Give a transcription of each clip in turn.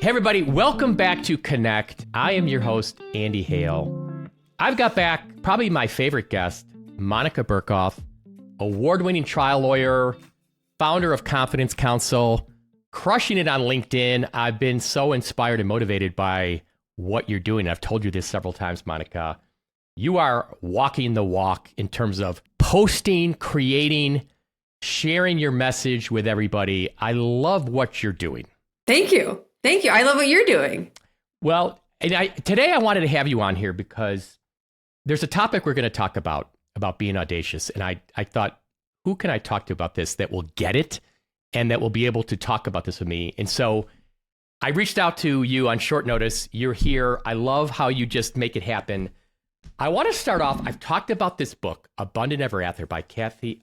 Hey everybody, welcome back to Connect. I am your host, Andy Hale. I've got back probably my favorite guest, Monica Burkoth, award-winning trial lawyer, founder of Confidence Counsel, crushing it on LinkedIn. I've been so inspired and motivated by what you're doing. I've told you this several times, Monica. You are walking the walk in terms of posting, creating, sharing your message with everybody. I love what you're doing. Thank you. Thank you. I love what you're doing. Well, today I wanted to have you on here because there's a topic we're going to talk about being audacious. And I thought, who can I talk to about this that will get it and that will be able to talk about this with me? And so I reached out to you on short notice. You're here. I love how you just make it happen. I want to start off. I've talked about this book, Abundant Ever After by Kathy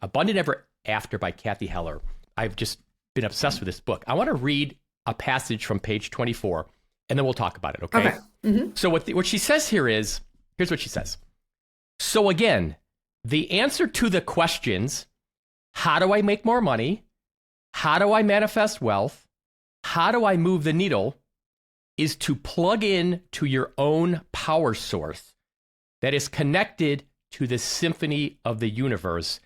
Heller. I've just been obsessed with this book. I want to read a passage from page 24, and then we'll talk about it, okay? Mm-hmm. So what she says here's what she says. So again, the answer to the questions, how do I make more money? How do I manifest wealth? How do I move the needle? Is to plug in to your own power source that is connected to the symphony of the universe,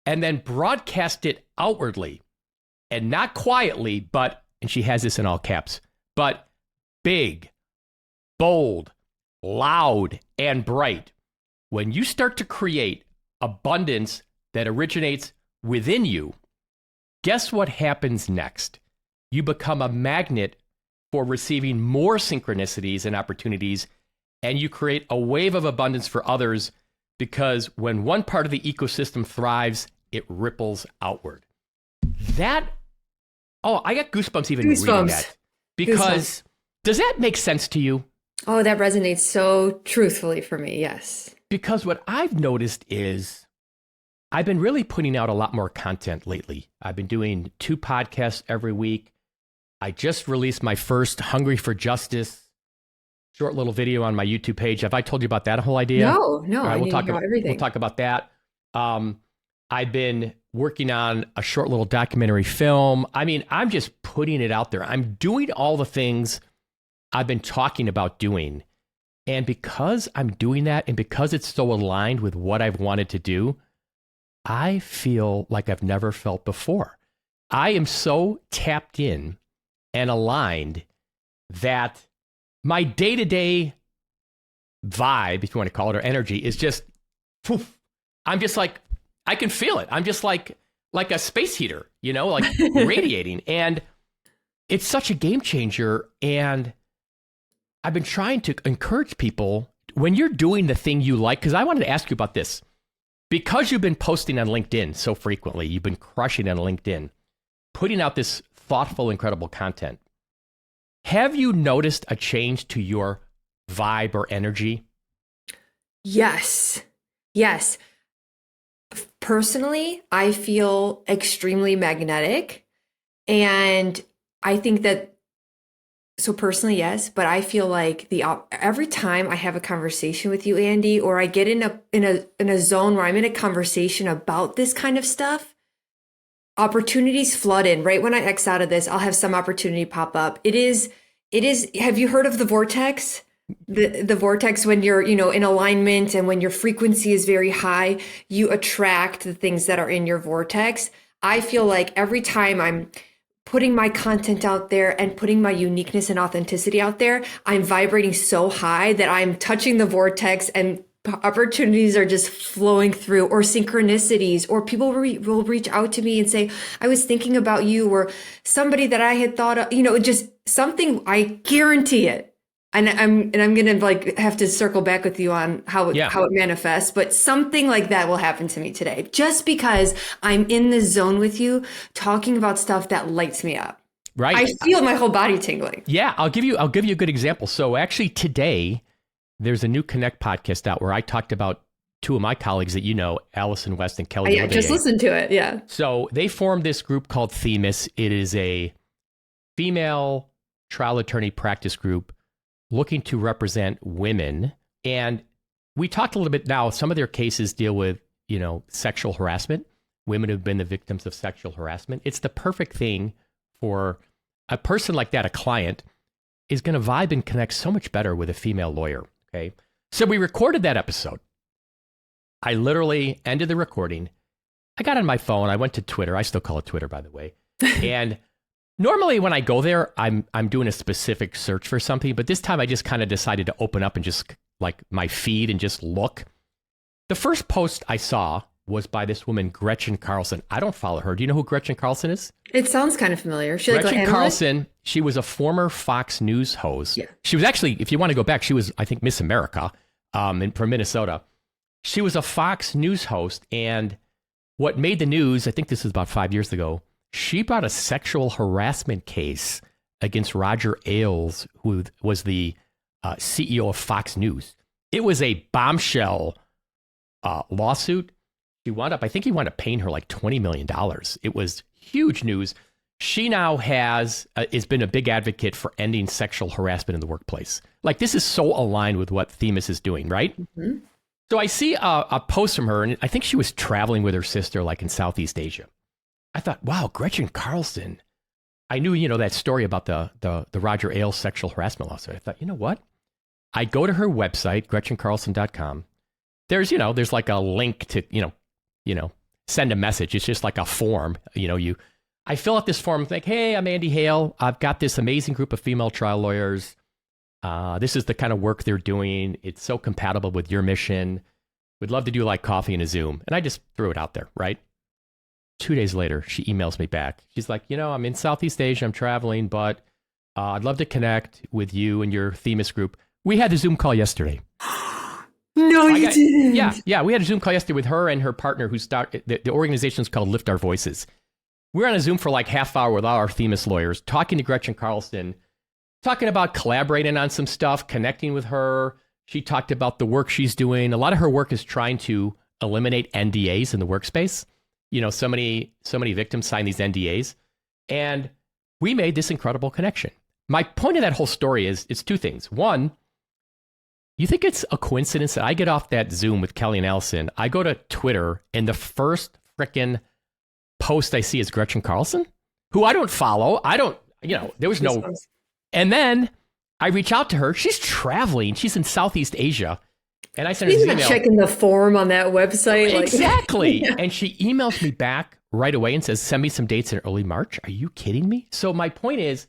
and then broadcast it outwardly, and not quietly, but, and she has this in all caps, but big, bold, loud, and bright. When you start to create abundance that originates within you, guess what happens next? You become a magnet for receiving more synchronicities and opportunities, and you create a wave of abundance for others, because when one part of the ecosystem thrives, it ripples outward. I got goosebumps even reading that. Because does that make sense to you? Oh, that resonates so truthfully for me, yes. Because what I've noticed is I've been really putting out a lot more content lately. I've been doing 2 podcasts every week. I just released my first Hungry for Justice short little video on my YouTube page. Have I told you about that whole idea? No, right, we'll talk about everything. We'll talk about that. I've been working on a short little documentary film. I mean, I'm just putting it out there. I'm doing all the things I've been talking about doing. And because I'm doing that, and because it's so aligned with what I've wanted to do, I feel like I've never felt before. I am so tapped in and aligned that my day-to-day vibe, if you want to call it, or energy, is just, poof. I'm just like, I can feel it. I'm just like a space heater, like radiating. And it's such a game changer. And I've been trying to encourage people, when you're doing the thing you like, because I wanted to ask you about this, because you've been posting on LinkedIn so frequently, you've been crushing on LinkedIn, putting out this thoughtful, incredible content. Have you noticed a change to your vibe or energy? Yes. Personally, I feel extremely magnetic, and I think that, so personally, yes, but I feel like every time I have a conversation with you, Andy, or I get in a zone where I'm in a conversation about this kind of stuff, opportunities flood in. Right when I X out of this, I'll have some opportunity pop up. It is, have you heard of the vortex? The vortex, when you're, in alignment and when your frequency is very high, you attract the things that are in your vortex. I feel like every time I'm putting my content out there and putting my uniqueness and authenticity out there, I'm vibrating so high that I'm touching the vortex, and opportunities are just flowing through, or synchronicities, or people will reach out to me and say, I was thinking about you, or somebody that I had thought of, just something. I guarantee it. And I'm going to have to circle back with you on how it manifests, but something like that will happen to me today, just because I'm in the zone with you, talking about stuff that lights me up. Right. I feel my whole body tingling. Yeah. I'll give you a good example. So actually today there's a new Connect podcast out where I talked about 2 of my colleagues that Allison West and Kelly. Yeah, just listened to it. Yeah. So they formed this group called Themis. It is a female trial attorney practice group looking to represent women. And we talked a little bit now, some of their cases deal with, sexual harassment, women who've been the victims of sexual harassment. It's the perfect thing for a person like that, a client, is going to vibe and connect so much better with a female lawyer. Okay. So we recorded that episode. I literally ended the recording. I got on my phone. I went to Twitter. I still call it Twitter, by the way. And normally when I go there, I'm doing a specific search for something. But this time I just kind of decided to open up and just like my feed and just look. The first post I saw was by this woman, Gretchen Carlson. I don't follow her. Do you know who Gretchen Carlson is? It sounds kind of familiar. Gretchen Carlson, she was a former Fox News host. Yeah. She was actually, if you want to go back, she was, I think, Miss America from Minnesota. She was a Fox News host, and what made the news, I think this was about 5 years ago, she brought a sexual harassment case against Roger Ailes, who was the CEO of Fox News. It was a bombshell lawsuit. I think he wound up paying her like $20 million. It was huge news. She now has been a big advocate for ending sexual harassment in the workplace. Like, this is so aligned with what Themis is doing, right? Mm-hmm. So I see a post from her, and I think she was traveling with her sister, like in Southeast Asia. I thought, wow, Gretchen Carlson. I knew, that story about the Roger Ailes sexual harassment lawsuit. I thought, you know what? I go to her website, GretchenCarlson.com. There's like a link to, send a message. It's just like a form. I fill out this form, think, hey, I'm Andy Hale. I've got this amazing group of female trial lawyers. This is the kind of work they're doing. It's so compatible with your mission. We'd love to do like coffee and a Zoom. And I just threw it out there, right? 2 days later, she emails me back. She's like, I'm in Southeast Asia. I'm traveling, but I'd love to connect with you and your Themis group. We had a Zoom call yesterday. No, you didn't. Yeah. We had a Zoom call yesterday with her and her partner who started, the organization is called Lift Our Voices. We were on a Zoom for like half hour with all our Themis lawyers, talking to Gretchen Carlson, talking about collaborating on some stuff, connecting with her. She talked about the work she's doing. A lot of her work is trying to eliminate NDAs in the workspace. So many victims sign these NDAs. And we made this incredible connection. My point of that whole story is it's two things. One, you think it's a coincidence that I get off that Zoom with Kelly and Allison, I go to Twitter, and the first frickin' post I see is Gretchen Carlson, who I don't follow. There was no... And then I reach out to her. She's traveling. She's in Southeast Asia. And I sent her an email. Checking the form on that website. Exactly. Yeah. And she emails me back right away and says, send me some dates in early March. Are you kidding me? So my point is,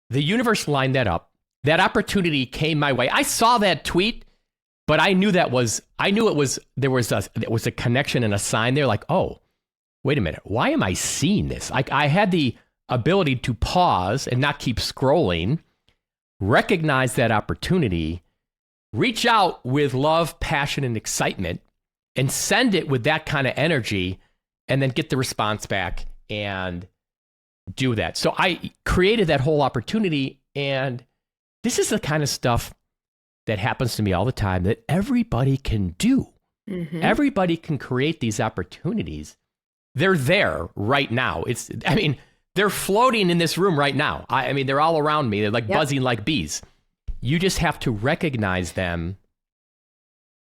the universe lined that up. That opportunity came my way. I saw that tweet, but I knew there was a connection and a sign there like, oh, wait a minute. Why am I seeing this? I had the ability to pause and not keep scrolling, recognize that opportunity, reach out with love, passion, and excitement, and send it with that kind of energy, and then get the response back and do that. So I created that whole opportunity, and this is the kind of stuff that happens to me all the time that everybody can do. Mm-hmm. Everybody can create these opportunities. They're there right now. They're floating in this room right now. They're all around me. They're like buzzing like bees. You just have to recognize them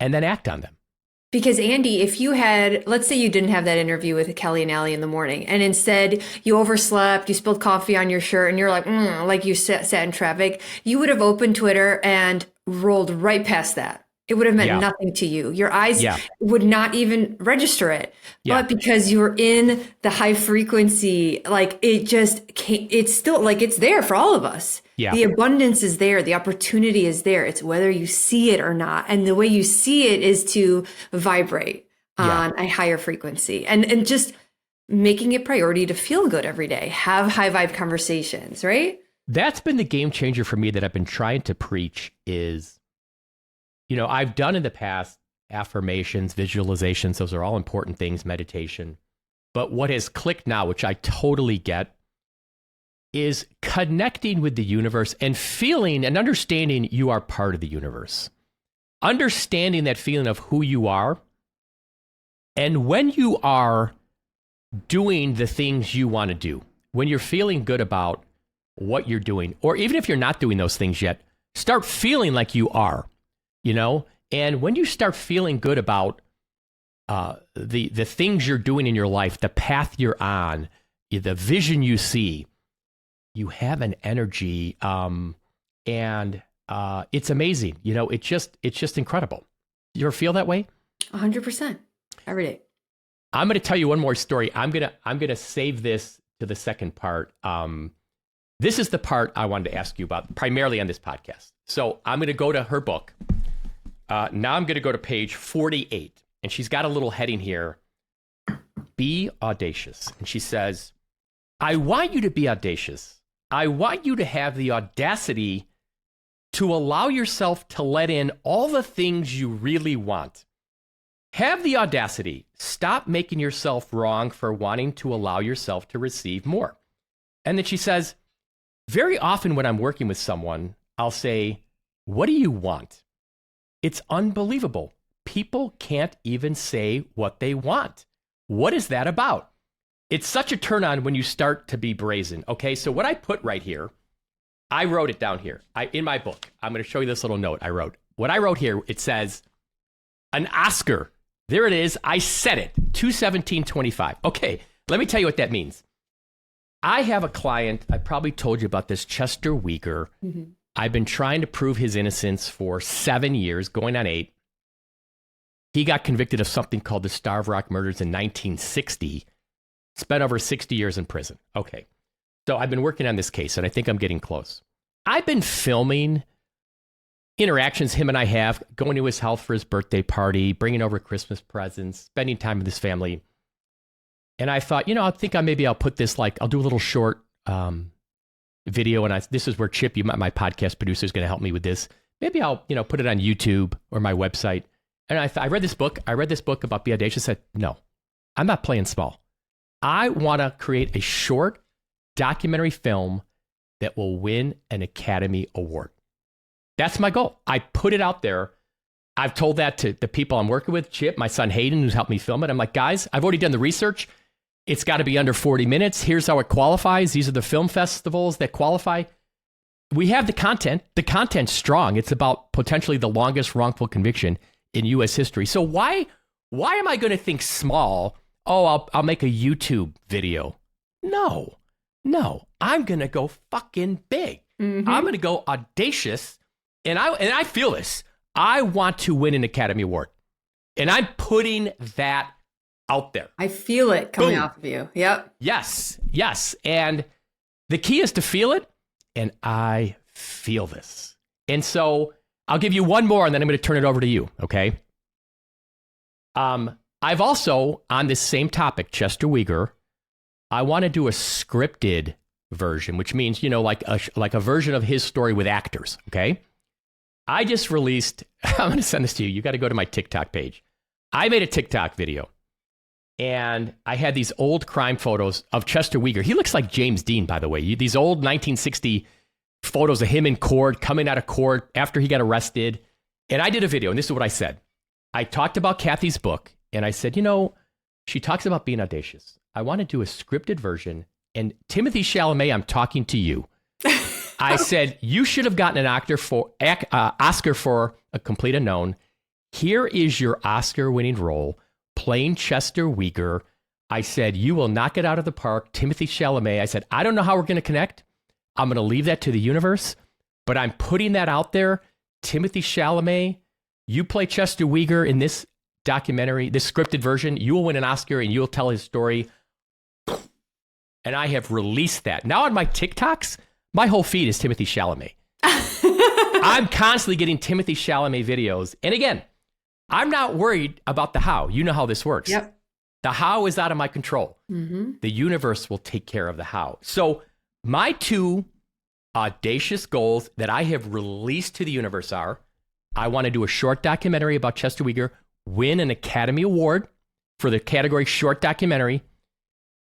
and then act on them. Because Andy, if you had, let's say you didn't have that interview with Kelly and Allie in the morning, and instead you overslept, you spilled coffee on your shirt, and you're like you sat in traffic, you would have opened Twitter and rolled right past that. It would have meant nothing to you. Your eyes would not even register it. Yeah. But because you were in the high frequency, like it's still like it's there for all of us. Yeah. The abundance is there. The opportunity is there. It's whether you see it or not. And the way you see it is to vibrate on a higher frequency and just making it priority to feel good every day. Have high vibe conversations, right? That's been the game changer for me that I've been trying to preach is, I've done in the past affirmations, visualizations. Those are all important things, meditation. But what has clicked now, which I totally get, is connecting with the universe and feeling and understanding you are part of the universe. Understanding that feeling of who you are. And when you are doing the things you want to do, when you're feeling good about what you're doing, or even if you're not doing those things yet, start feeling like you are. And when you start feeling good about the things you're doing in your life, the path you're on, the vision you see, you have an energy And it's amazing. You know, it's just incredible. You ever feel that way? 100% every day. I'm going to tell you one more story. I'm gonna save this to the second part. This is the part I wanted to ask you about primarily on this podcast. So I'm going to go to her book. Now I'm going to go to page 48, and she's got a little heading here. Be audacious. And she says, I want you to be audacious. I want you to have the audacity to allow yourself to let in all the things you really want. Have the audacity. Stop making yourself wrong for wanting to allow yourself to receive more. And then she says, very often when I'm working with someone, I'll say, what do you want? It's unbelievable. People can't even say what they want. What is that about? It's such a turn on when you start to be brazen. Okay, so what I put right here, I wrote it down here. In my book, I'm going to show you this little note I wrote. What I wrote here, it says, an Oscar. There it is. I said it. 2/17/25. Okay, let me tell you what that means. I have a client, I probably told you about this, Chester Weger. Mm-hmm. I've been trying to prove his innocence for 7 years, going on 8. He got convicted of something called the Starved Rock murders in 1960, spent over 60 years in prison. Okay, so I've been working on this case, and I think I'm getting close. I've been filming interactions him and I have, going to his house for his birthday party, bringing over Christmas presents, spending time with his family. And I thought, I think I'll put this, I'll do a little short video. And this is where Chip, my podcast producer, is going to help me with this. Maybe I'll, put it on YouTube or my website. And I read this book. About Be Audacious. I said, no, I'm not playing small. I want to create a short documentary film that will win an Academy Award. That's my goal. I put it out there. I've told that to the people I'm working with, Chip, my son Hayden, who's helped me film it. I'm like, guys, I've already done the research. It's got to be under 40 minutes. Here's how it qualifies. These are the film festivals that qualify. We have the content. The content's strong. It's about potentially the longest wrongful conviction in U.S. history. So why am I going to think small? Oh, I'll make a YouTube video. No. I'm going to go fucking big. Mm-hmm. I'm going to go audacious. And I feel this. I want to win an Academy Award. And I'm putting that out there. I feel it coming off of you. Yep. Yes. And the key is to feel it. And I feel this. And so I'll give you one more, and then I'm going to turn it over to you. Okay. I've also, on this same topic, Chester Weger, I want to do a scripted version, which means, like a version of his story with actors. Okay. I just released, I'm going to send this to you. You got to go to my TikTok page. I made a TikTok video, and I had these old crime photos of Chester Weger. He looks like James Dean, by the way. These old 1960 photos of him in court, coming out of court after he got arrested. And I did a video, and this is what I said. I talked about Kathy's book, and I said, she talks about being audacious. I want to do a scripted version, and Timothy Chalamet, I'm talking to you. I said, you should have gotten an Oscar for A Complete Unknown. Here is your Oscar-winning role, playing Chester Weger. I said, you will knock it out of the park, Timothy Chalamet. I said, I don't know how we're going to connect. I'm going to leave that to the universe, but I'm putting that out there. Timothy Chalamet, you play Chester Weger in this documentary, this scripted version. You will win an Oscar, and you'll tell his story. And I have released that. Now on my TikToks, my whole feed is Timothy Chalamet. I'm constantly getting Timothy Chalamet videos. And again, I'm not worried about the how. You know how this works. Yep. The how is out of my control. Mm-hmm. The universe will take care of the how. So my 2 audacious goals that I have released to the universe are, I want to do a short documentary about Chester Weger, win an Academy Award for the category short documentary,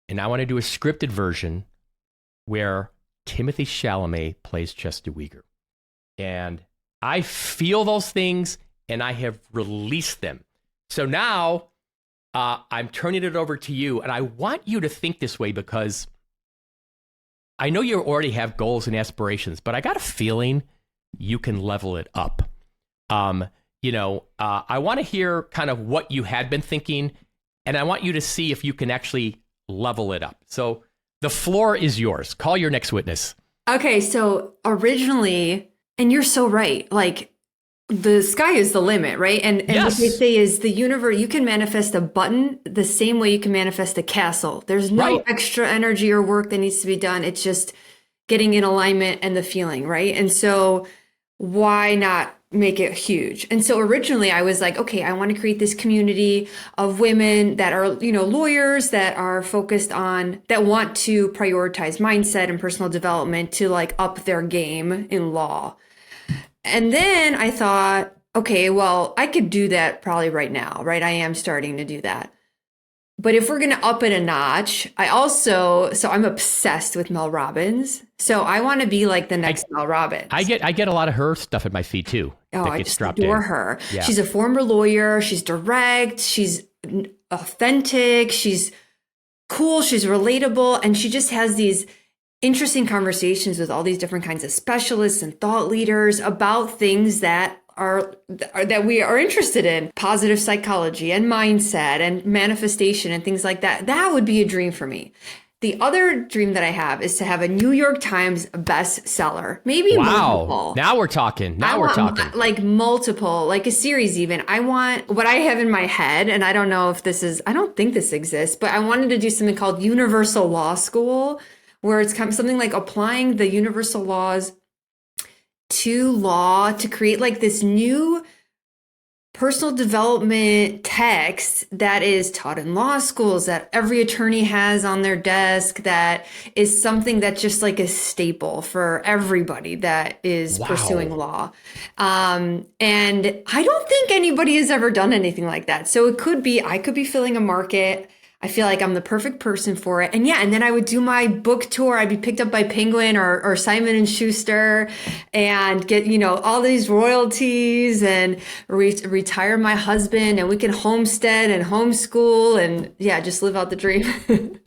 and I want to do a scripted version where Timothy Chalamet plays Chester Weger. And I feel those things, and I have released them. So now I'm turning it over to you, and I want you to think this way because I know you already have goals and aspirations, but I got a feeling you can level it up. I want to hear kind of what you had been thinking, and I want you to see if you can actually level it up. So the floor is yours. Call your next witness. Okay, so originally And you're so right. Like the sky is the limit, right? And what they Yes. say is the universe, you can manifest a button the same way you can manifest a castle. There's no Right. extra energy or work that needs to be done. It's just getting in alignment and the feeling, right? And so why not make it huge? And so originally I was like, okay, I want to create this community of women that are, lawyers that are focused on, that want to prioritize mindset and personal development to like up their game in law. And then I thought, okay, well, I could do that probably right now, right? I am starting to do that. But if we're going to up it a notch, so I'm obsessed with Mel Robbins. So I want to be like the next Mel Robbins. I get a lot of her stuff at my feed too. Oh, that I gets just dropped adore in. her. Yeah. She's a former lawyer. She's direct. She's authentic. She's cool. She's relatable. And she just has these interesting conversations with all these different kinds of specialists and thought leaders about things that we are interested in, positive psychology and mindset and manifestation and things like that. That would be a dream for me. The other dream that I have is to have a New York Times bestseller, maybe multiple. Now we're talking. Like multiple, like a series even. I want what I have in my head, and I don't know if I don't think this exists, but I wanted to do something called Universal Law School, where it's something like applying the universal laws to law to create like this new personal development text that is taught in law schools, that every attorney has on their desk, that is something that's just like a staple for everybody that is pursuing law. And I don't think anybody has ever done anything like that. So I could be filling a market. I feel like I'm the perfect person for it. And then I would do my book tour. I'd be picked up by Penguin or Simon and Schuster and get, all these royalties and retire my husband, and we can homestead and homeschool and just live out the dream.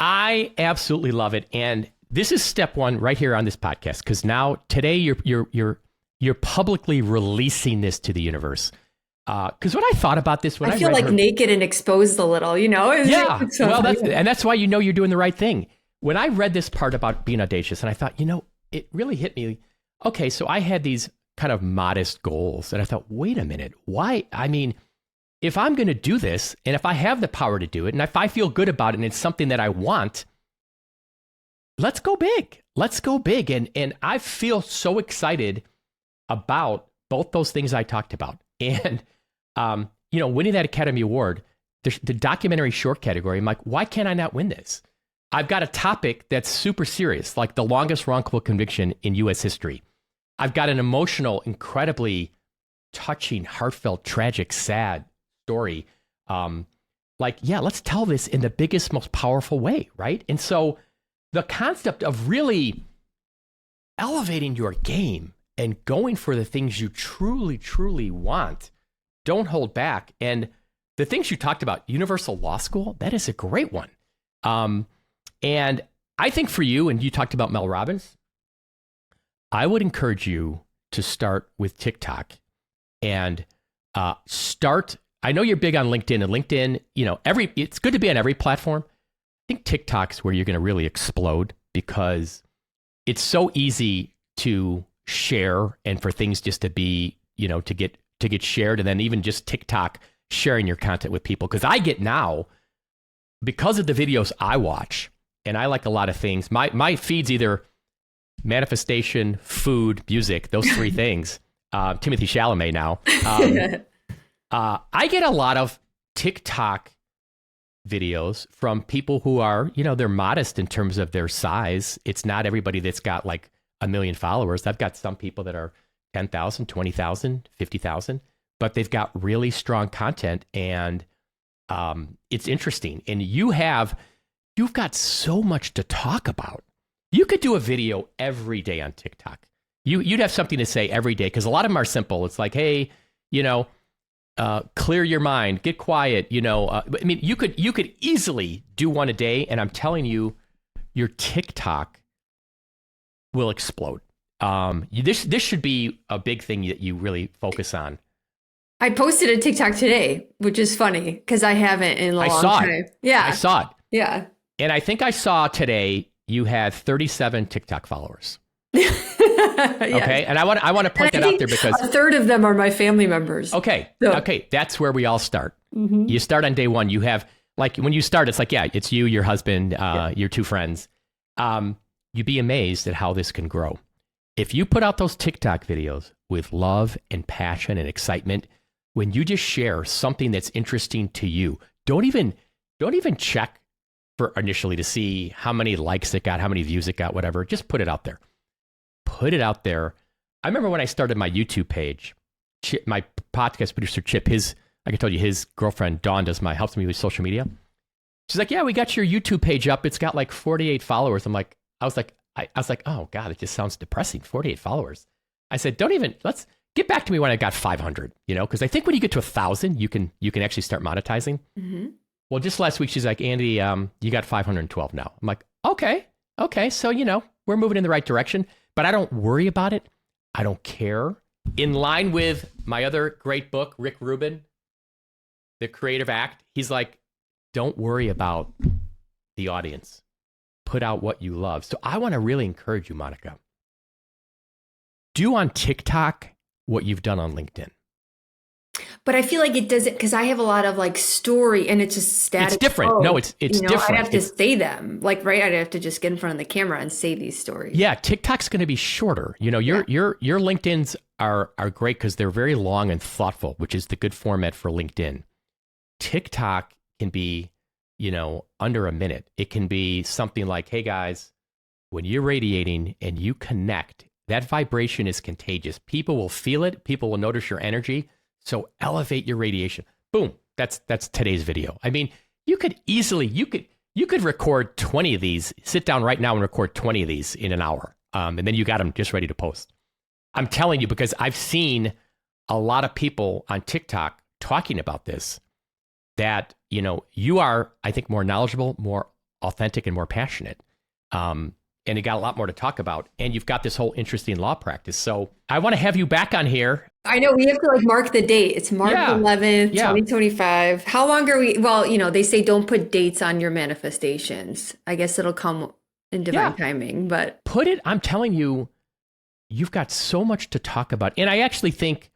I absolutely love it. And this is step one right here on this podcast, because now today you're publicly releasing this to the universe. Because when I thought about this, I feel like naked and exposed a little, Yeah, well, that's why you're doing the right thing. When I read this part about being audacious, and I thought, it really hit me. Okay, so I had these kind of modest goals, and I thought, wait a minute, why? I mean, if I'm going to do this, and if I have the power to do it, and if I feel good about it, and it's something that I want, let's go big. Let's go big. And I feel so excited about both those things I talked about. And winning that Academy Award, the documentary short category, I'm like, why can't I not win this? I've got a topic that's super serious, like the longest wrongful conviction in U.S. history. I've got an emotional, incredibly touching, heartfelt, tragic, sad story. Let's tell this in the biggest, most powerful way, right? And so the concept of really elevating your game and going for the things you truly, truly want. Don't hold back. And the things you talked about, Universal Law School, that is a great one. And I think for you, and you talked about Mel Robbins, I would encourage you to start with TikTok and start. I know you're big on LinkedIn, and LinkedIn, it's good to be on every platform. I think TikTok's where you're going to really explode, because it's so easy to share and for things just to be, to get shared, and then even just TikTok sharing your content with people. Because I get now, because of the videos I watch, and I like a lot of things, my feed's either manifestation, food, music, those three things. Timothy Chalamet now. I get a lot of TikTok videos from people who are, they're modest in terms of their size. It's not everybody that's got like 1 million followers. I've got some people that are 10,000, 20,000, 50,000, but they've got really strong content, and it's interesting. And you've got so much to talk about. You could do a video every day on TikTok. You'd have something to say every day, because a lot of them are simple. It's like, hey, clear your mind, get quiet. I mean, you could easily do one a day, and I'm telling you, your TikTok will explode. This should be a big thing that you really focus on. I posted a TikTok today, which is funny because I haven't in a long time. Yeah, I saw it. Yeah, and I think I saw today you had 37 TikTok followers. Okay. And I want to point that out there because a third of them are my family members. Okay. So. Okay. That's where we all start. You start on day one. You have like, when you start, it's like, yeah, it's you, your husband, your two friends. You'd be amazed at how this can grow. If you put out those TikTok videos with love and passion and excitement, when you just share something that's interesting to you, don't even check for initially to see how many likes it got, how many views it got, whatever. Just put it out there. Put it out there. I remember when I started my YouTube page, my podcast producer Chip, like I told you, his girlfriend Dawn helps me with social media. She's like, yeah, we got your YouTube page up. It's got like 48 followers. I was like, oh God, it just sounds depressing. 48 followers. I said, let's get back to me when I got 500, because I think when you get to 1,000, you can actually start monetizing. Mm-hmm. Well, just last week, she's like, Andy, you got 512 now. I'm like, okay. So, we're moving in the right direction, but I don't worry about it. I don't care. In line with my other great book, Rick Rubin, The Creative Act, he's like, don't worry about the audience. Put out what you love. So I want to really encourage you, Monica. Do on TikTok what you've done on LinkedIn. But I feel like it doesn't, because I have a lot of like story and it's just static. It's different. Code. No, it's different. I'd have to say them. Like, right? I'd have to just get in front of the camera and say these stories. Yeah, TikTok's going to be shorter. Your LinkedIn's are great because they're very long and thoughtful, which is the good format for LinkedIn. TikTok can be, under a minute. It can be something like, hey guys, when you're radiating and you connect, that vibration is contagious. People will feel it. People will notice your energy. So elevate your radiation. Boom. That's today's video. I mean, you could record 20 of these, sit down right now and record 20 of these in an hour. And then you got them just ready to post. I'm telling you, because I've seen a lot of people on TikTok talking about this, that, you are, I think, more knowledgeable, more authentic, and more passionate. And you got a lot more to talk about. And you've got this whole interesting law practice. So I want to have you back on here. I know we have to mark the date. It's March 11th, 2025. How long are we? Well, they say don't put dates on your manifestations. I guess it'll come in divine timing, but put it, I'm telling you, you've got so much to talk about. And I actually think,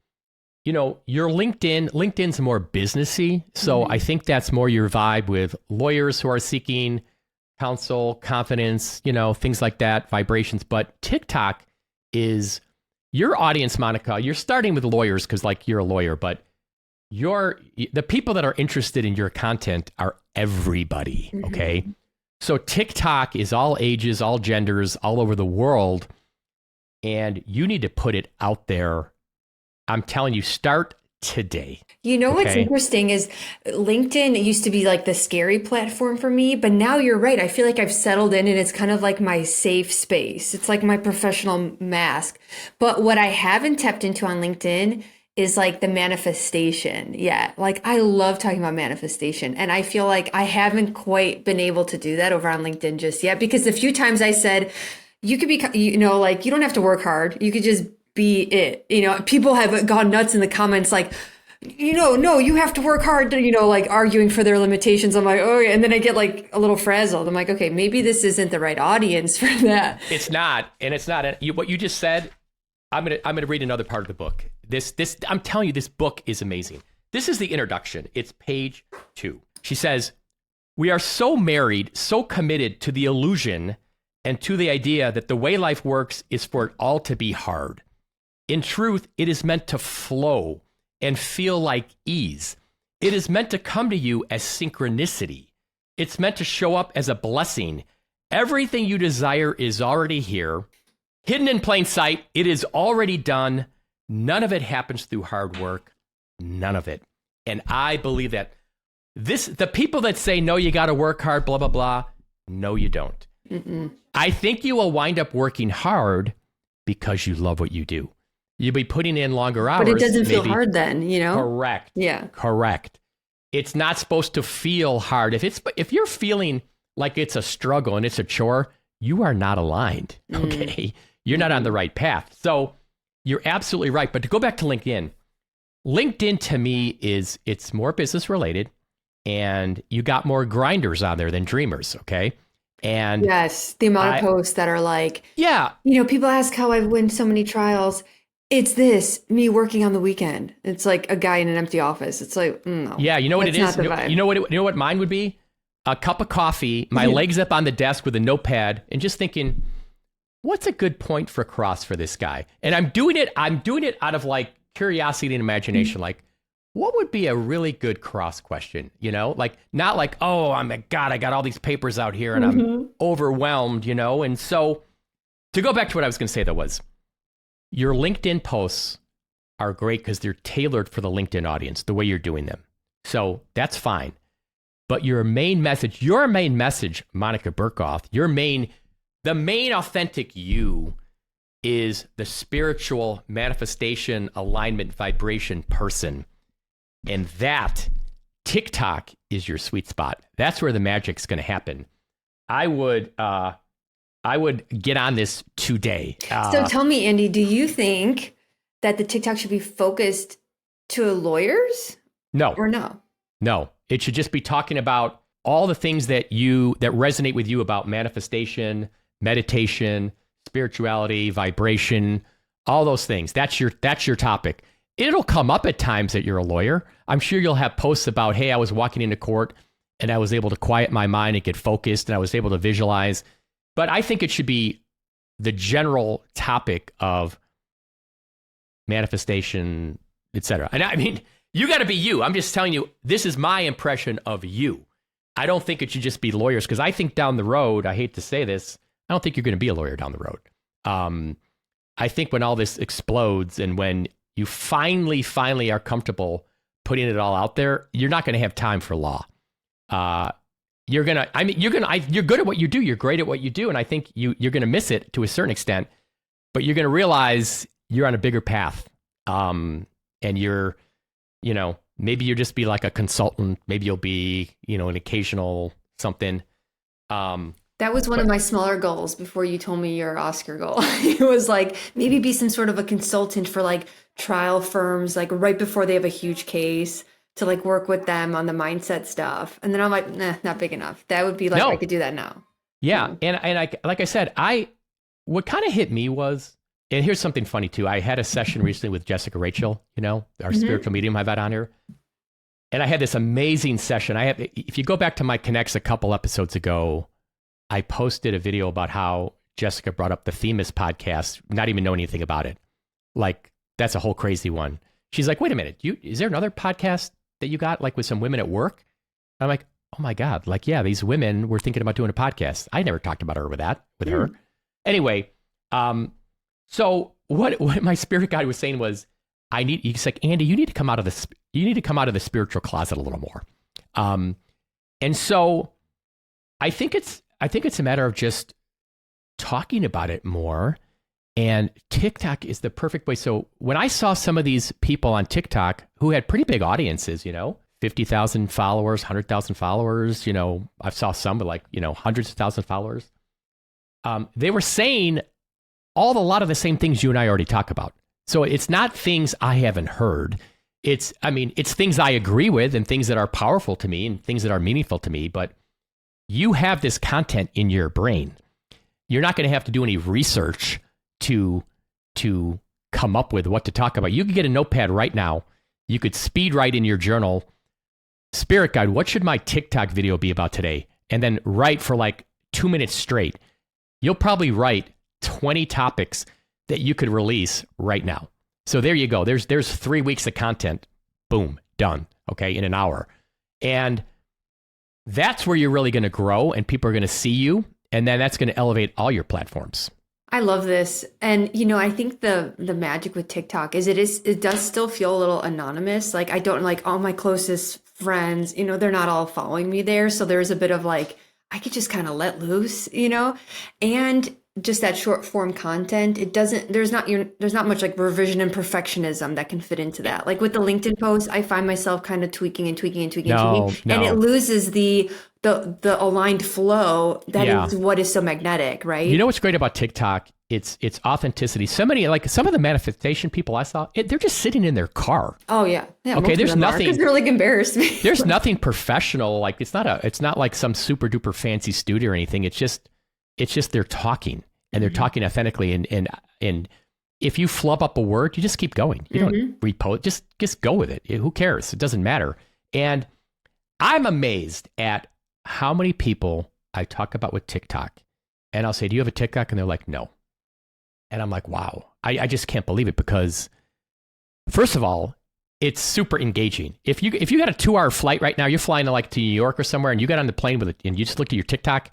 your LinkedIn's more businessy. So I think that's more your vibe with lawyers who are seeking counsel, confidence, things like that, vibrations. But TikTok is your audience, Monica. You're starting with lawyers because you're a lawyer, but the people that are interested in your content are everybody. Okay. So TikTok is all ages, all genders, all over the world. And you need to put it out there. I'm telling you, start today. What's interesting is LinkedIn, it used to be like the scary platform for me, but now you're right. I feel like I've settled in and it's kind of like my safe space. It's like my professional mask. But what I haven't tapped into on LinkedIn is like the manifestation yet. Like I love talking about manifestation and I feel like I haven't quite been able to do that over on LinkedIn just yet, because the few times I said, you could be, you don't have to work hard. You could just be it. People have gone nuts in the comments like, no, you have to work hard, arguing for their limitations. I'm like, oh, and then I get a little frazzled. I'm like, okay, maybe this isn't the right audience for that. It's not. And it's not. What you just said, I'm going to read another part of the book. This, I'm telling you, this book is amazing. This is the introduction. It's page 2. She says, we are so married, so committed to the illusion and to the idea that the way life works is for it all to be hard. In truth, it is meant to flow and feel like ease. It is meant to come to you as synchronicity. It's meant to show up as a blessing. Everything you desire is already here. Hidden in plain sight, it is already done. None of it happens through hard work. None of it. And I believe that the people that say, no, you got to work hard, blah, blah, blah. No, you don't. I think you will wind up working hard because you love what you do. You'll be putting in longer hours. But it doesn't feel hard then, Correct. Yeah. Correct. It's not supposed to feel hard. If you're feeling like it's a struggle and it's a chore, you are not aligned. Okay. You're not on the right path. So you're absolutely right. But to go back to LinkedIn to me it's more business related and you got more grinders on there than dreamers. Okay. And Yes, the amount of posts that are like, yeah, people ask how I win so many trials. It's this, me working on the weekend. It's like a guy in an empty office. It's like, no. yeah, you know what it is? That's not the vibe. You know what mine would be? A cup of coffee, my legs up on the desk with a notepad, and just thinking, what's a good point for cross for this guy? And I'm doing it out of like curiosity and imagination. Like, what would be a really good cross question? Like not like, oh my God, I got all these papers out here and I'm overwhelmed, And so to go back to what I was going to say, though, was your LinkedIn posts are great because they're tailored for the LinkedIn audience, the way you're doing them. So that's fine. But your main message, Monica Burkoth, the main authentic you is the spiritual manifestation, alignment, vibration person. And that TikTok is your sweet spot. That's where the magic's going to happen. I would get on this today. So tell me, Andy, do you think that the TikTok should be focused to lawyers? No. Or no? No. It should just be talking about all the things that resonate with you about manifestation, meditation, spirituality, vibration, all those things. That's your topic. It'll come up at times that you're a lawyer. I'm sure you'll have posts about, hey, I was walking into court and I was able to quiet my mind and get focused and I was able to visualize. But I think it should be the general topic of manifestation, etc. And I mean, you got to be you. I'm just telling you, this is my impression of you. I don't think it should just be lawyers, because I think down the road, I hate to say this, I don't think you're going to be a lawyer down the road. I think when all this explodes and when you finally are comfortable putting it all out there, you're not going to have time for law. You're good at what you do. You're great at what you do. And I think you're going to miss it to a certain extent, but you're going to realize you're on a bigger path. And you're, maybe you'll just be like a consultant. Maybe you'll be, an occasional something. That was one of my smaller goals before you told me your Oscar goal. It was like maybe be some sort of a consultant for like trial firms, like right before they have a huge case, to like work with them on the mindset stuff. And then I'm like, nah, not big enough. That would be like, I could do that now. Yeah. And I, like I said, what kind of hit me was, and here's something funny too. I had a session recently with Jessica Rachel, our spiritual medium I've had on here. And I had this amazing session. If you go back to my Connects a couple episodes ago, I posted a video about how Jessica brought up the Themis podcast, not even knowing anything about it. Like, that's a whole crazy one. She's like, wait a minute, is there another podcast that you got, like with some women at work? I'm like, oh my God, like, yeah, these women were thinking about doing a podcast. I never talked about her with her. Anyway, so what my spirit guide was saying was, he's like, Andy, you need to come out of the spiritual closet a little more. And so I think it's a matter of just talking about it more. And TikTok is the perfect way. So when I saw some of these people on TikTok who had pretty big audiences, 50,000 followers, 100,000 followers, I saw some with like, hundreds of thousands of followers. They were saying a lot of the same things you and I already talk about. So it's not things I haven't heard. It's things I agree with and things that are powerful to me and things that are meaningful to me. But you have this content in your brain. You're not going to have to do any research to come up with what to talk about. You could get a notepad right now. You could speed write in your journal, Spirit Guide, what should my TikTok video be about today? And then write for like 2 minutes straight. You'll probably write 20 topics that you could release right now. So there you go. There's 3 weeks of content. Boom, done. Okay, in an hour. And that's where you're really going to grow and people are going to see you. And then that's going to elevate all your platforms. I love this. And, I think the magic with TikTok is it does still feel a little anonymous. Like I don't like all my closest friends, they're not all following me there. So there's a bit of like, I could just kind of let loose, and just that short form content. There's not much like revision and perfectionism that can fit into that. Like with the LinkedIn post, I find myself kind of tweaking. And it loses the aligned flow that is what is so magnetic, right? You know what's great about TikTok it's authenticity. Somebody like some of the manifestation people I saw, they're just sitting in their car. Oh yeah. Yeah. Okay, there's nothing. Because they're like embarrassed me. There's nothing professional. Like it's not like some super duper fancy studio or anything. It's just they're talking and they're talking authentically. And if you flub up a word, you just keep going. You don't repost. Just go with it. Who cares? It doesn't matter. And I'm amazed at how many people I talk about with TikTok. And I'll say, do you have a TikTok? And they're like, no. And I'm like, wow, I just can't believe it because, first of all, it's super engaging. If you got a 2-hour flight right now, you're flying to New York or somewhere, and you got on the plane with it, and you just look at your TikTok,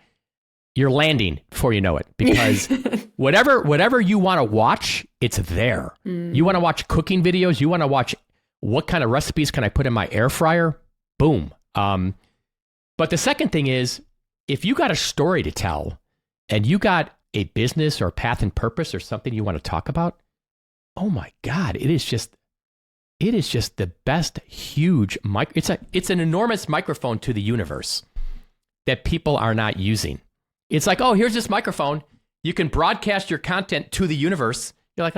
you're landing before you know it because whatever you want to watch, it's there. You want to watch cooking videos, you want to watch what kind of recipes can I put in my air fryer? Boom. But the second thing is, if you got a story to tell, and you got a business or path and purpose or something you want to talk about, oh my God, it is just the best huge it's an enormous microphone to the universe that people are not using. It's like, oh, here's this microphone. You can broadcast your content to the universe. You're like,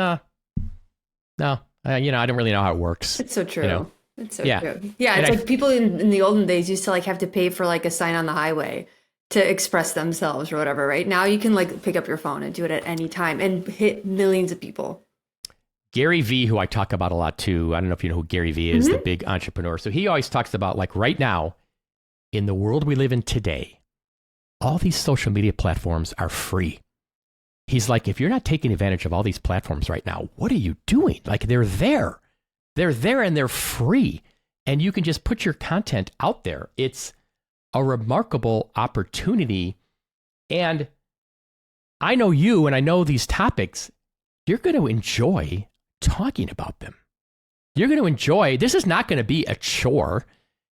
no, I don't really know how it works. It's so true. You know? It's so true. Yeah, it's like people in the olden days used to have to pay for a sign on the highway to express themselves or whatever, right? Now you can pick up your phone and do it at any time and hit millions of people. Gary Vee, who I talk about a lot too, I don't know if you know who Gary Vee is, the big entrepreneur. So he always talks about right now, in the world we live in today, all these social media platforms are free. He's like, if you're not taking advantage of all these platforms right now, what are you doing? They're there. They're there and they're free. And you can just put your content out there. It's a remarkable opportunity. And I know you and I know these topics, you're going to enjoy talking about them. You're going to enjoy, this is not going to be a chore.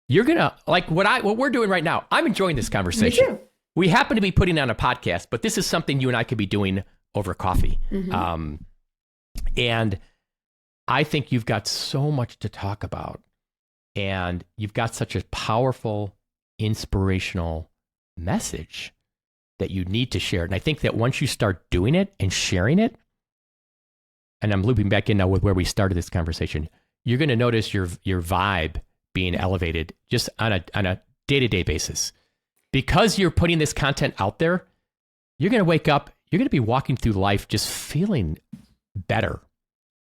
You're going to, what we're doing right now, I'm enjoying this conversation. Me too. We happen to be putting on a podcast, but this is something you and I could be doing over coffee. And I think you've got so much to talk about. And you've got such a powerful, inspirational message that you need to share. And I think that once you start doing it and sharing it, and I'm looping back in now with where we started this conversation, you're going to notice your vibe being elevated just on a day-to-day basis. Because you're putting this content out there, you're going to wake up, you're going to be walking through life just feeling better.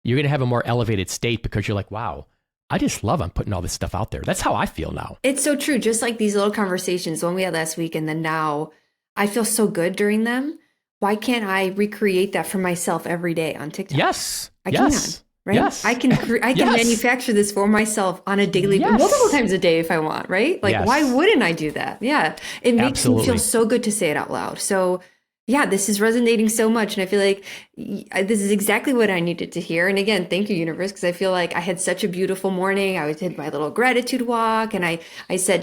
You're going to have a more elevated state because you're like, wow, I just love I'm putting all this stuff out there. That's how I feel now. It's so true. Just like these little conversations, the one we had last week and then now, I feel so good during them. Why can't I recreate that for myself every day on TikTok? Yes. I can, right? Yes. I can manufacture this for myself on a daily, multiple times a day if I want, right? Why wouldn't I do that? Yeah. It makes me feel so good to say it out loud. So yeah, this is resonating so much. And I feel like this is exactly what I needed to hear. And again, thank you, universe, because I feel like I had such a beautiful morning. I did my little gratitude walk and I said,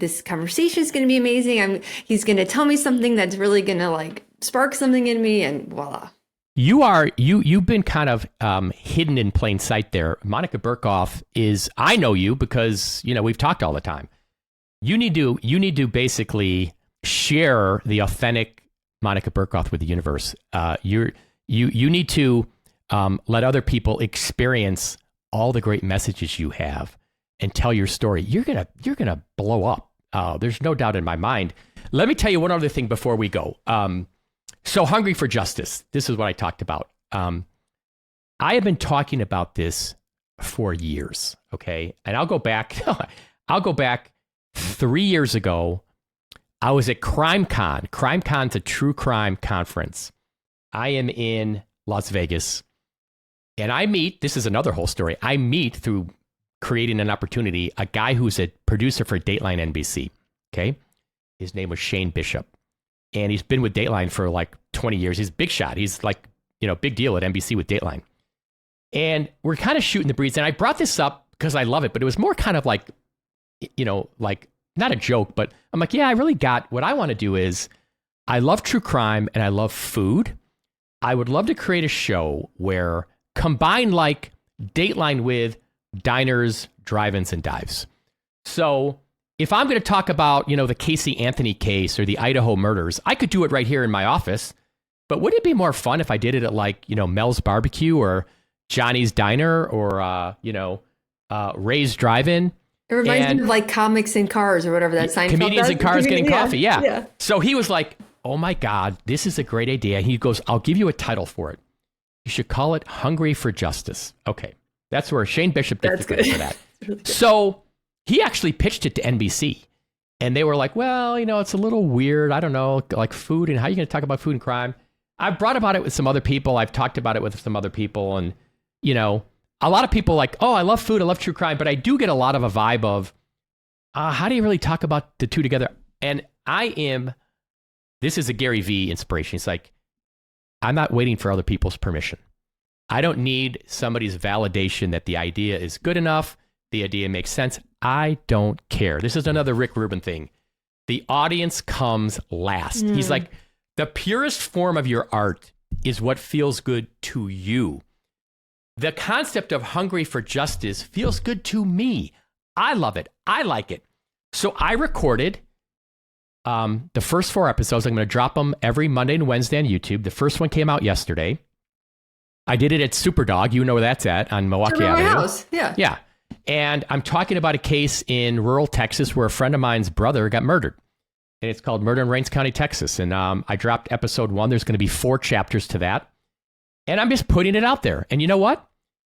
this conversation is going to be amazing. He's going to tell me something that's really going to spark something in me, and voila. You've been kind of hidden in plain sight there. Monica Burkoth I know you because, we've talked all the time. You need to basically share the authentic Monica Burkoth with the universe. You need to let other people experience all the great messages you have and tell your story. You're gonna blow up. There's no doubt in my mind. Let me tell you one other thing before we go. So hungry for justice. This is what I talked about. I have been talking about this for years. Okay, and I'll go back. I'll go back 3 years ago. I was at CrimeCon. CrimeCon's a true crime conference. I am in Las Vegas, and this is another whole story. I meet through creating an opportunity, a guy who's a producer for Dateline NBC. Okay, his name was Shane Bishop, and he's been with Dateline for 20 years. He's a big shot. He's big deal at NBC with Dateline. And we're kind of shooting the breeze. And I brought this up because I love it, but it was more kind of not a joke, but I'm like, yeah, I really got what I want to do is I love true crime and I love food. I would love to create a show where combine Dateline with diners, drive-ins, and dives. So if I'm going to talk about, the Casey Anthony case or the Idaho murders, I could do it right here in my office. But would it be more fun if I did it at like, Mel's Barbecue or Johnny's Diner or, Ray's Drive-In? It reminds me of like comics and cars or whatever that Seinfeld Comedians does. in cars getting coffee. Yeah. Yeah. So he was like, oh my God, this is a great idea. He goes, I'll give you a title for it. You should call it Hungry for Justice. Okay. That's where Shane Bishop gets the credit for that. Really so he actually pitched it to NBC. And they were like, well, it's a little weird. I don't know, like food and how are you going to talk about food and crime? I've brought about it with some other people. I've talked about it with some other people. And, a lot of people like, oh, I love food. I love true crime. But I do get a lot of a vibe of, how do you really talk about the two together? And this is a Gary Vee inspiration. It's like, I'm not waiting for other people's permission. I don't need somebody's validation that the idea is good enough. The idea makes sense. I don't care. This is another Rick Rubin thing. The audience comes last. He's like, the purest form of your art is what feels good to you. The concept of hungry for justice feels good to me. I love it. I like it. So I recorded the first 4 episodes. I'm going to drop them every Monday and Wednesday on YouTube. The first one came out yesterday. I did it at Superdog. You know where that's at on Milwaukee Avenue. My house. Yeah. Yeah. And I'm talking about a case in rural Texas where a friend of mine's brother got murdered. And it's called Murder in Rains County, Texas. And I dropped episode 1. There's going to be 4 chapters to that. And I'm just putting it out there. And you know what?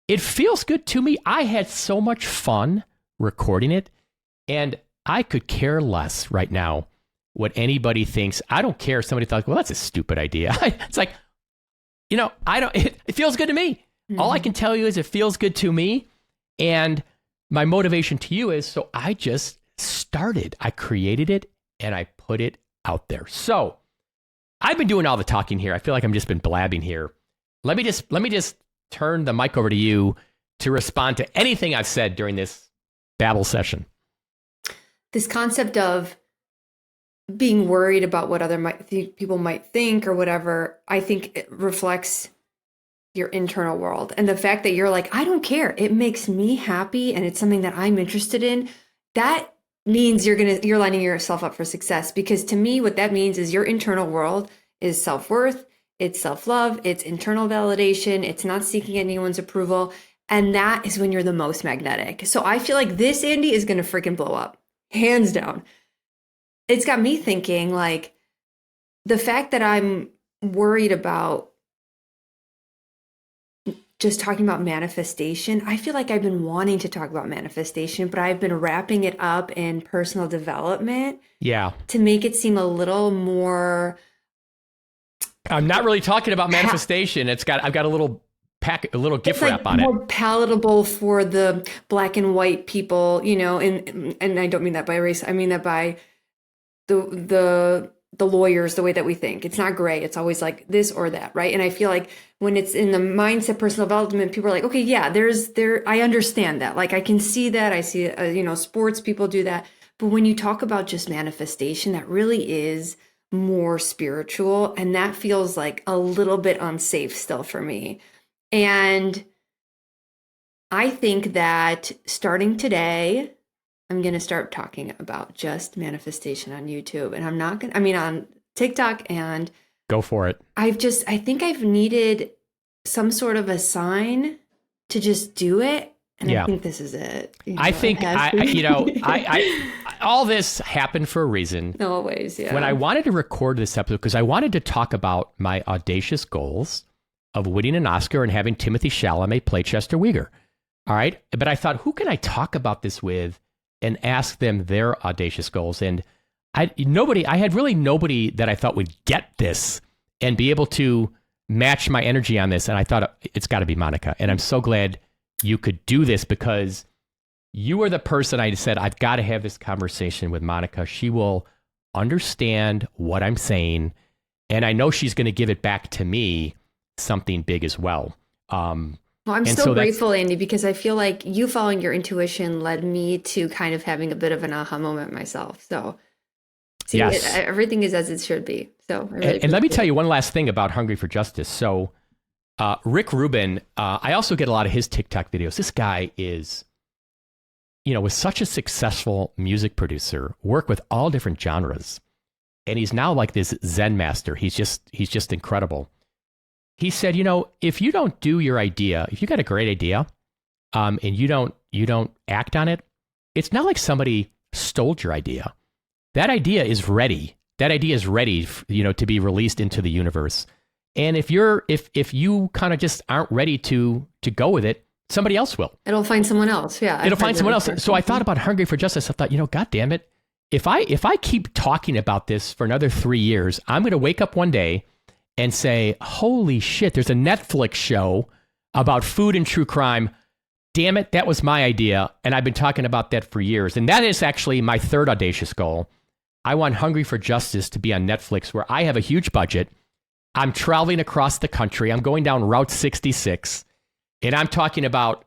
It feels good to me. I had so much fun recording it. And I could care less right now what anybody thinks. I don't care if somebody thought, well, that's a stupid idea. It's like, it feels good to me. All I can tell you is it feels good to me. And my motivation to you is, so I just started. I created it and I put it out there. So I've been doing all the talking here. I feel like I'm just been blabbing here. Let me just turn the mic over to you to respond to anything I've said during this babble session. This concept of being worried about what other people might think or whatever, I think it reflects your internal world. And the fact that you're like, I don't care. It makes me happy and it's something that I'm interested in. That means you're lining yourself up for success. Because to me, what that means is your internal world is self-worth, it's self-love, it's internal validation, it's not seeking anyone's approval. And that is when you're the most magnetic. So I feel like this, Andy, is going to freaking blow up. Hands down. It's got me thinking, like, the fact that I'm worried about just talking about manifestation. I feel like I've been wanting to talk about manifestation, but I've been wrapping it up in personal development. Yeah. To make it seem a little more. I'm not really talking about manifestation. I've got a little gift wrap on it. More palatable for the black and white people, and I don't mean that by race. I mean that by the lawyers, the way that we think. It's not gray. It's always like this or that, right? And I feel like when it's in the mindset, personal development, people are like, okay, yeah, I understand that. Like, I can see that. I see, sports people do that. But when you talk about just manifestation, that really is more spiritual. And that feels like a little bit unsafe still for me. And I think that starting today, I'm going to start talking about just manifestation on YouTube. And I'm not going to, on TikTok, and go for it. I think I've needed some sort of a sign to just do it. And I think this is it. I think, all this happened for a reason. Always, yeah. When I wanted to record this episode, because I wanted to talk about my audacious goals of winning an Oscar and having Timothy Chalamet play Chester Weger. All right. But I thought, who can I talk about this with and ask them their audacious goals? And I had really nobody that I thought would get this and be able to match my energy on this. And I thought it's got to be Monica. And I'm so glad you could do this, because you are the person I said, I've got to have this conversation with Monica. She will understand what I'm saying. And I know she's going to give it back to me something big as well. Well, I'm so grateful, Andy, because I feel like you following your intuition led me to kind of having a bit of an aha moment myself. So yes. Everything is as it should be. So and let me tell you one last thing about Hungry for Justice. So Rick Rubin, I also get a lot of his TikTok videos. This guy is, was such a successful music producer, work with all different genres. and he's now like this Zen master. He's just incredible. He said, if you don't do your idea, if you got a great idea, and you don't act on it, it's not like somebody stole your idea. That idea is ready. That idea is ready, to be released into the universe. And if you kind of just aren't ready to go with it, somebody else will. It'll find someone else. Yeah. It'll find someone else. So I thought about Hungry for Justice. I thought, God damn it. If I keep talking about this for another 3 years, I'm going to wake up one day and say, holy shit, there's a Netflix show about food and true crime. Damn it, that was my idea. And I've been talking about that for years. And that is actually my third audacious goal. I want Hungry for Justice to be on Netflix, where I have a huge budget. I'm traveling across the country. I'm going down Route 66. And I'm talking about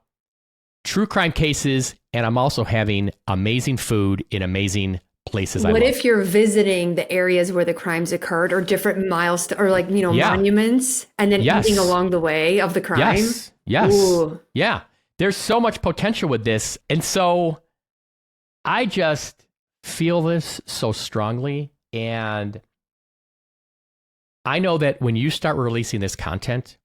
true crime cases. And I'm also having amazing food in amazing places. What if you're visiting the areas where the crimes occurred, or different milestones, or monuments, and then eating along the way of the crime? Yes. Ooh. Yeah. There's so much potential with this. And so I just feel this so strongly. And I know that when you start releasing this content,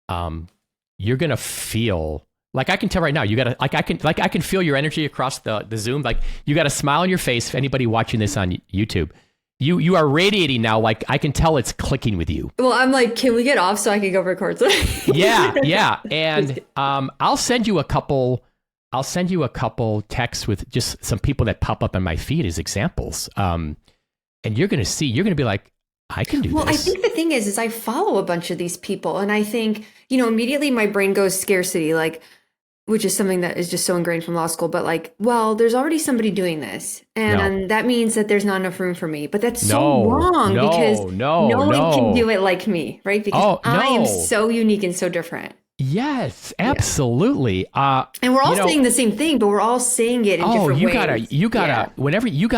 you're going to feel like, I can tell right now, I can feel your energy across the Zoom. Like, you got a smile on your face. If anybody watching this on YouTube, you are radiating now. Like, I can tell it's clicking with you. Well, I'm like, can we get off so I can go record something? Yeah. And I'll send you a couple texts with just some people that pop up on my feed as examples. And you're going to be like, I can do this. Well, I think the thing is I follow a bunch of these people, and I think, immediately my brain goes scarcity, which is something that is just so ingrained from law school. But there's already somebody doing this, and that means that there's not enough room for me. But that's so wrong, because no one can do it like me, right? Because I am so unique and so different. Yes, absolutely. And we're all saying the same thing, but we're all saying it in different ways. You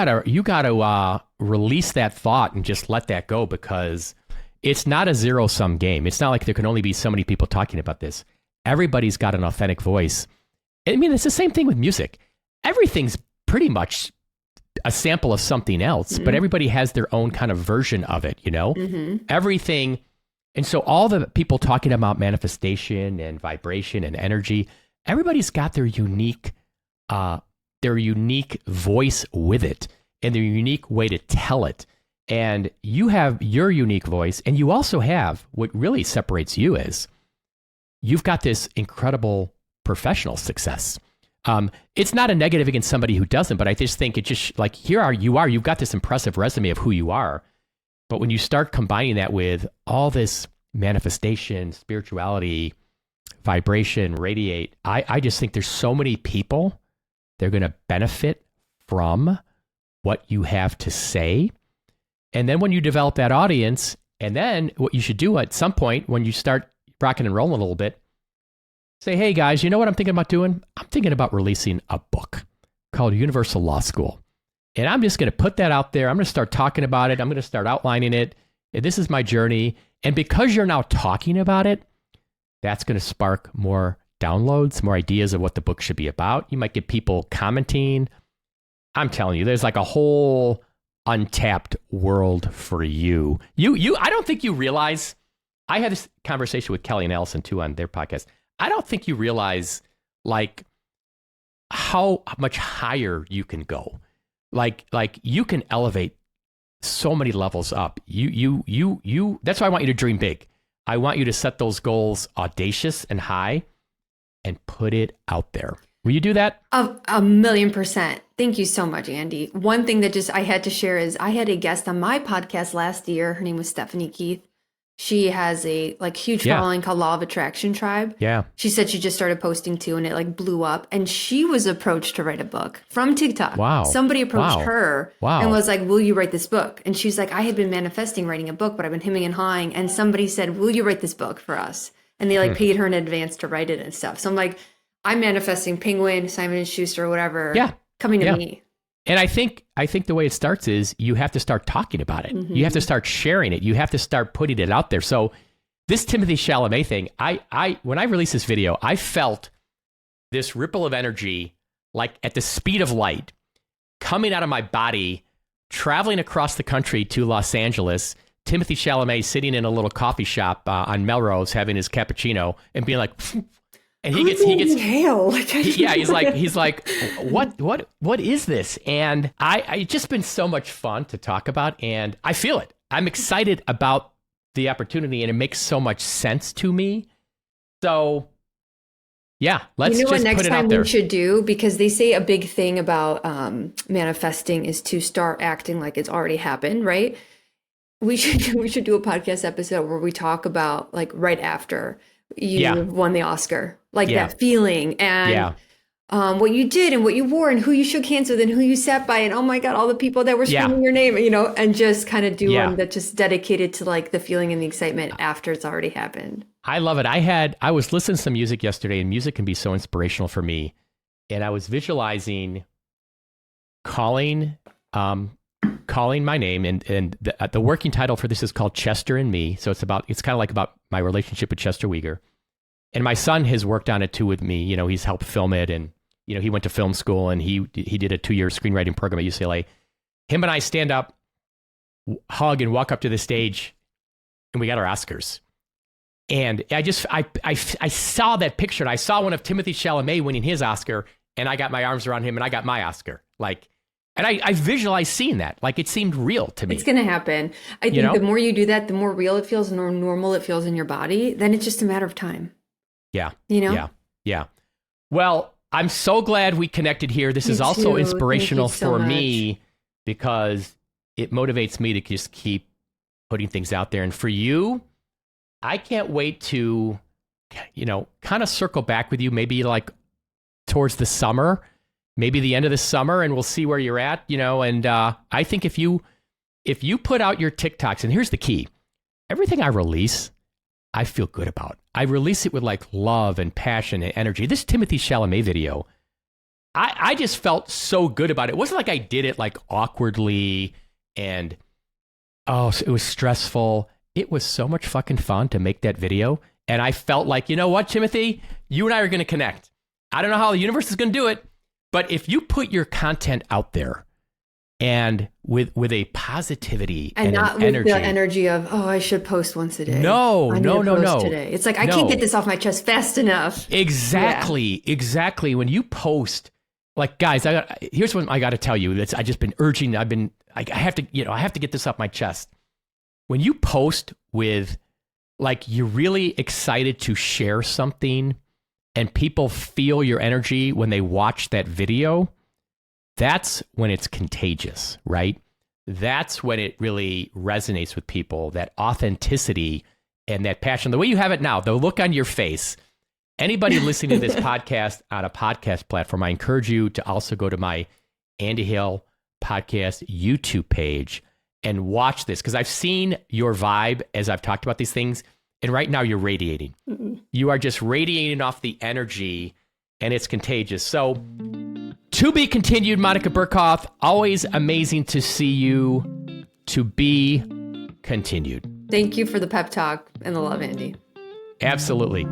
gotta release that thought and just let that go, because it's not a zero-sum game. It's not like there can only be so many people talking about this. Everybody's got an authentic voice. I mean, it's the same thing with music. Everything's pretty much a sample of something else, but everybody has their own kind of version of it, Everything. And so all the people talking about manifestation and vibration and energy, everybody's got their unique voice with it, and their unique way to tell it. And you have your unique voice, and you also have what really separates you is you've got this incredible professional success. It's not a negative against somebody who doesn't, but I just think it just like, you've got this impressive resume of who you are. But when you start combining that with all this manifestation, spirituality, vibration, radiate, I just think there's so many people they're going to benefit from what you have to say. And then when you develop that audience, and then what you should do at some point when you start rocking and rolling a little bit, say, hey guys, you know what I'm thinking about doing? I'm thinking about releasing a book called Universal Law School. And I'm just going to put that out there. I'm going to start talking about it. I'm going to start outlining it. And this is my journey. And because you're now talking about it, that's going to spark more downloads, more ideas of what the book should be about. You might get people commenting. I'm telling you, there's like a whole untapped world for you. I don't think you realize, I had this conversation with Kelly and Allison too on their podcast. I don't think you realize like how much higher you can go. Like you can elevate so many levels up. That's why I want you to dream big. I want you to set those goals audacious and high and put it out there. Will you do that? 1,000,000%. Thank you so much, Andy. One thing that I had to share is I had a guest on my podcast last year. Her name was Stephanie Keith. She has a huge following called Law of Attraction Tribe. Yeah. She said she just started posting too, and it blew up. And she was approached to write a book from TikTok. Wow. Somebody approached her and was like, will you write this book? And she's like, I had been manifesting writing a book, but I've been hemming and hawing. And somebody said, will you write this book for us? And they paid her in advance to write it and stuff. So I'm like, I'm manifesting Penguin, Simon & Schuster, whatever, coming to me. And I think the way it starts is you have to start talking about it. Mm-hmm. You have to start sharing it. You have to start putting it out there. So this Timothée Chalamet thing, when I released this video, I felt this ripple of energy, like at the speed of light, coming out of my body, traveling across the country to Los Angeles, Timothy Chalamet sitting in a little coffee shop on Melrose having his cappuccino and being like, and he gets hail. He's like, what is this? And it's just been so much fun to talk about, and I feel it. I'm excited about the opportunity, and it makes so much sense to me. So, yeah, let's just put it out there. Next time we should do, because they say a big thing about manifesting is to start acting like it's already happened, right? We should do a podcast episode where we talk about like right after you won the Oscar, like that feeling and what you did and what you wore and who you shook hands with and who you sat by and oh my God, all the people that were screaming your name, and just kind of do one that's just dedicated to like the feeling and the excitement after it's already happened. I love it. I was listening to some music yesterday, and music can be so inspirational for me. And I was visualizing calling my name, and the working title for this is called Chester and Me. So it's kind of like about my relationship with Chester Weger. And my son has worked on it too with me. He's helped film it, and he went to film school, and he did a 2-year screenwriting program at UCLA. Him and I stand up, hug, and walk up to the stage, and we got our Oscars. And I saw that picture, and I saw one of Timothy Chalamet winning his Oscar, and I got my arms around him, and I got my Oscar. And I visualized seeing that. Like, it seemed real to me. It's going to happen. I think the more you do that, the more real it feels, the more normal it feels in your body. Then it's just a matter of time. Yeah. Yeah. Well, I'm so glad we connected here. This is also inspirational for me because it motivates me to just keep putting things out there. And for you, I can't wait to, kind of circle back with you, maybe like towards the summer, maybe the end of the summer, and we'll see where you're at, and I think if you put out your TikToks, and here's the key, everything I release, I feel good about. I release it with like love and passion and energy. This Timothy Chalamet video, I just felt so good about it. It wasn't like I did it like awkwardly and, it was stressful. It was so much fucking fun to make that video. And I felt like, you know what, Timothy, you and I are going to connect. I don't know how the universe is going to do it, but if you put your content out there and with a positivity and not with energy, the energy of, I should post once a day. No. Today. It's like, I can't get this off my chest fast enough. Exactly. When you post, like, guys, here's what I got to tell you. I just been urging. I have to get this off my chest. When you post with, like, you're really excited to share something, and people feel your energy when they watch that video, that's when it's contagious, right? That's when it really resonates with people, that authenticity and that passion. The way you have it now, the look on your face. Anybody listening to this podcast on a podcast platform, I encourage you to also go to my Andy Hale Podcast YouTube page and watch this, because I've seen your vibe as I've talked about these things. And right now you're radiating. You are just radiating off the energy, and it's contagious. So, to be continued, Monica Burkoth. Always amazing to see you. To be continued. Thank you for the pep talk and the love, Andy. Absolutely.